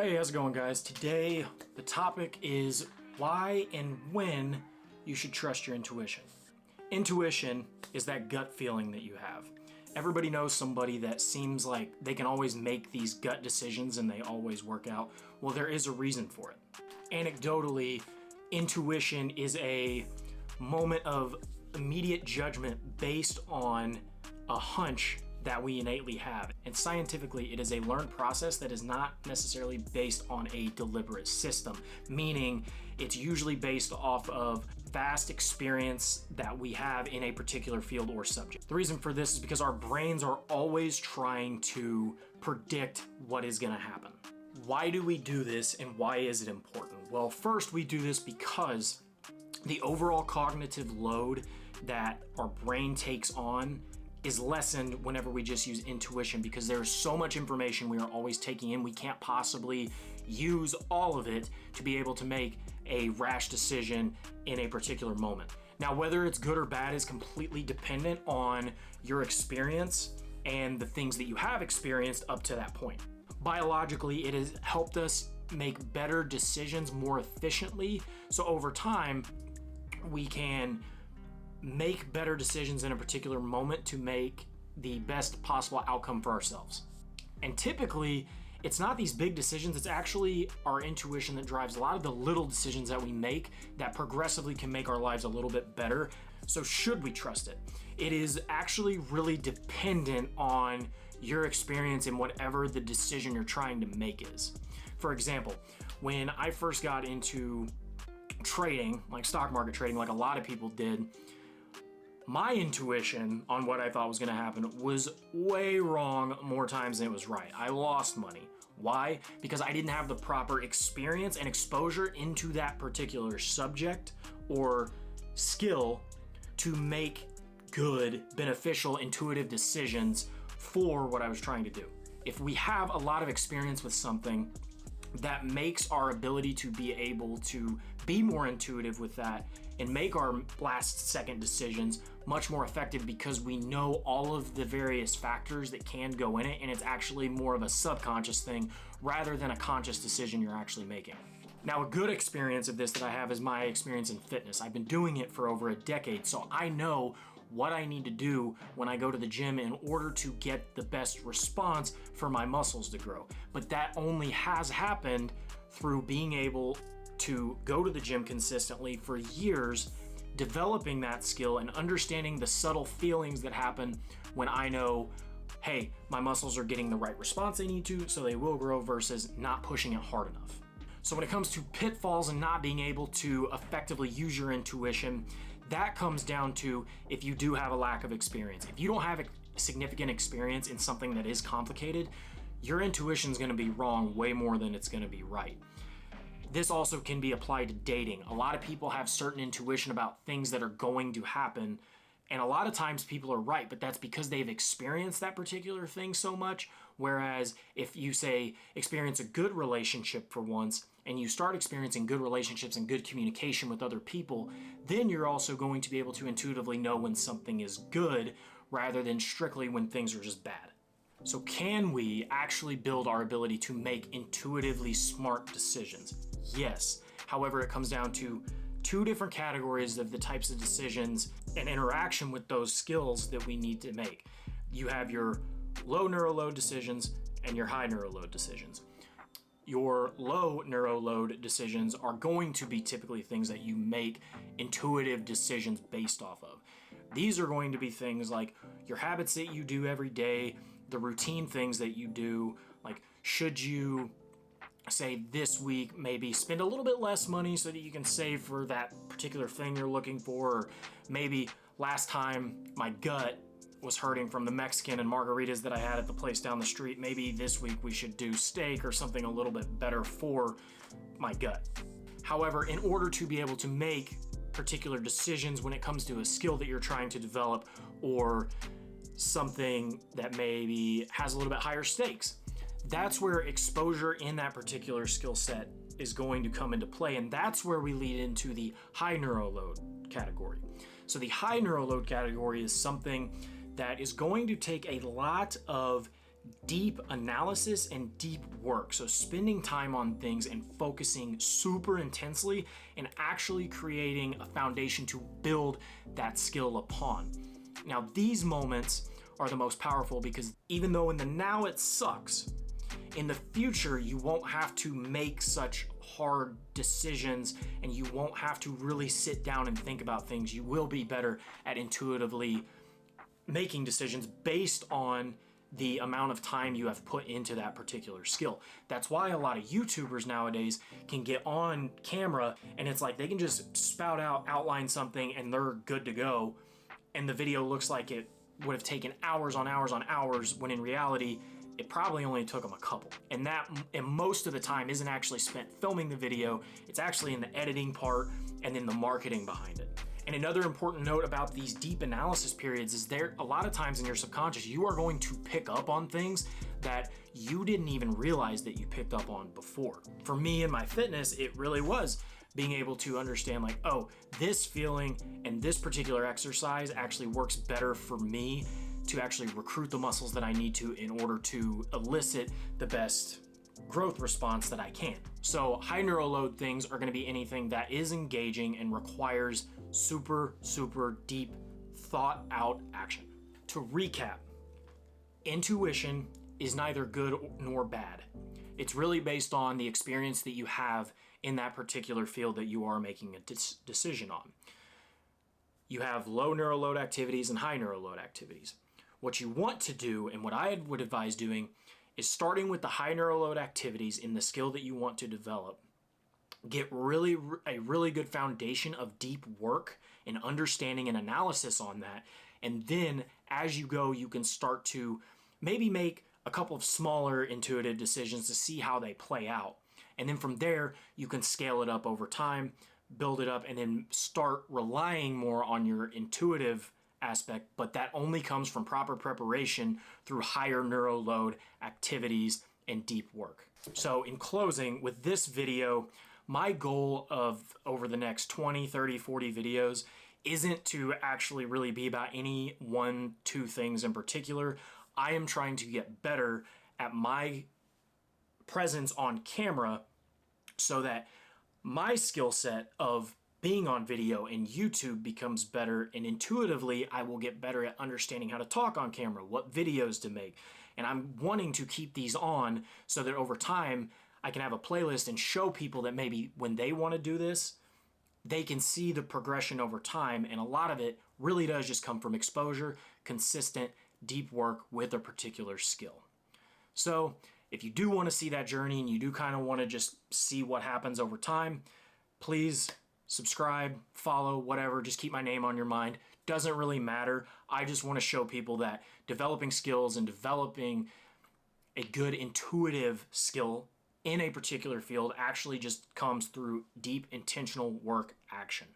Hey, how's it going, guys? Today, the topic is why and when you should trust your intuition. Intuition is that gut feeling that you have. Everybody knows somebody that seems like they can always make these gut decisions and they always work out. Well, there is a reason for it. Anecdotally, intuition is a moment of immediate judgment based on a hunch that we innately have. And scientifically, it is a learned process that is not necessarily based on a deliberate system, meaning it's usually based off of vast experience that we have in a particular field or subject. The reason for this is because our brains are always trying to predict what is gonna happen. Why do we do this and why is it important? Well, first we do this because the overall cognitive load that our brain takes on is lessened whenever we just use intuition, because there is so much information we are always taking in, we can't possibly use all of it to be able to make a rash decision in a particular moment. Now, whether it's good or bad is completely dependent on your experience and the things that you have experienced up to that point. Biologically, it has helped us make better decisions more efficiently, so over time, we can make better decisions in a particular moment to make the best possible outcome for ourselves. And typically, it's not these big decisions, it's actually our intuition that drives a lot of the little decisions that we make that progressively can make our lives a little bit better. So should we trust it? It is actually really dependent on your experience and whatever the decision you're trying to make is. For example, when I first got into trading, like stock market trading, like a lot of people did, my intuition on what I thought was gonna happen was way wrong more times than it was right. I lost money. Why? Because I didn't have the proper experience and exposure into that particular subject or skill to make good, beneficial, intuitive decisions for what I was trying to do. If we have a lot of experience with something, that makes our ability to be able to be more intuitive with that and make our last second decisions much more effective, because we know all of the various factors that can go in it, and it's actually more of a subconscious thing rather than a conscious decision you're actually making. Now, a good experience of this that I have is my experience in fitness. I've been doing it for over a decade, so I know what I need to do when I go to the gym in order to get the best response for my muscles to grow. But that only has happened through being able to go to the gym consistently for years, developing that skill and understanding the subtle feelings that happen when I know, hey, my muscles are getting the right response they need to, so they will grow, versus not pushing it hard enough. So when it comes to pitfalls and not being able to effectively use your intuition, that comes down to if you do have a lack of experience. If you don't have a significant experience in something that is complicated, your intuition is going to be wrong way more than it's going to be right. This also can be applied to dating. A lot of people have certain intuition about things that are going to happen, and a lot of times people are right, but that's because they've experienced that particular thing so much. Whereas if you say experience a good relationship for once, and you start experiencing good relationships and good communication with other people, then you're also going to be able to intuitively know when something is good rather than strictly when things are just bad. So can we actually build our ability to make intuitively smart decisions? Yes. However, it comes down to two different categories of the types of decisions and interaction with those skills that we need to make. You have your low neuroload decisions and your high neuroload decisions. Your low neuroload decisions are going to be typically things that you make intuitive decisions based off of. These are going to be things like your habits that you do every day, the routine things that you do, like should you say this week maybe spend a little bit less money so that you can save for that particular thing you're looking for, or maybe last time my gut was hurting from the Mexican and margaritas that I had at the place down the street, maybe this week we should do steak or something a little bit better for my gut. However, in order to be able to make particular decisions when it comes to a skill that you're trying to develop or something that maybe has a little bit higher stakes, that's where exposure in that particular skill set is going to come into play, and that's where we lead into the high neuroload category. So the high neuroload category is something that is going to take a lot of deep analysis and deep work. So spending time on things and focusing super intensely and actually creating a foundation to build that skill upon. Now, these moments are the most powerful because even though in the now it sucks, in the future you won't have to make such hard decisions and you won't have to really sit down and think about things. You will be better at intuitively making decisions based on the amount of time you have put into that particular skill. That's why a lot of YouTubers nowadays can get on camera and it's like they can just spout out, outline something, and they're good to go. And the video looks like it would have taken hours on hours on hours, when in reality, it probably only took them a couple. And that, and most of the time, isn't actually spent filming the video. It's actually in the editing part and then the marketing behind it. And another important note about these deep analysis periods is there a lot of times in your subconscious, you are going to pick up on things that you didn't even realize that you picked up on before. For me and my fitness, it really was being able to understand like, oh, this feeling and this particular exercise actually works better for me to actually recruit the muscles that I need to in order to elicit the best growth response that I can. So high neural load things are going to be anything that is engaging and requires super, super deep thought out action. To recap, intuition is neither good nor bad. It's really based on the experience that you have in that particular field that you are making a decision on. You have low neural load activities and high neural load activities. What you want to do, and what I would advise doing, is starting with the high neural load activities in the skill that you want to develop. Get a really good foundation of deep work and understanding and analysis on that. And then as you go, you can start to maybe make a couple of smaller intuitive decisions to see how they play out. And then from there, you can scale it up over time, build it up, and then start relying more on your intuitive aspect, but that only comes from proper preparation through higher neural load activities and deep work. So in closing, with this video, my goal of over the next 20, 30, 40 videos isn't to actually really be about any one, two things in particular. I am trying to get better at my presence on camera so that my skill set of being on video and YouTube becomes better, and intuitively I will get better at understanding how to talk on camera, what videos to make. And I'm wanting to keep these on so that over time I can have a playlist and show people that maybe when they want to do this, they can see the progression over time. And a lot of it really does just come from exposure, consistent, deep work with a particular skill. So if you do want to see that journey and you do kind of want to just see what happens over time, please subscribe, follow, whatever, just keep my name on your mind. Doesn't really matter. I just want to show people that developing skills and developing a good intuitive skill in a particular field actually just comes through deep intentional work action.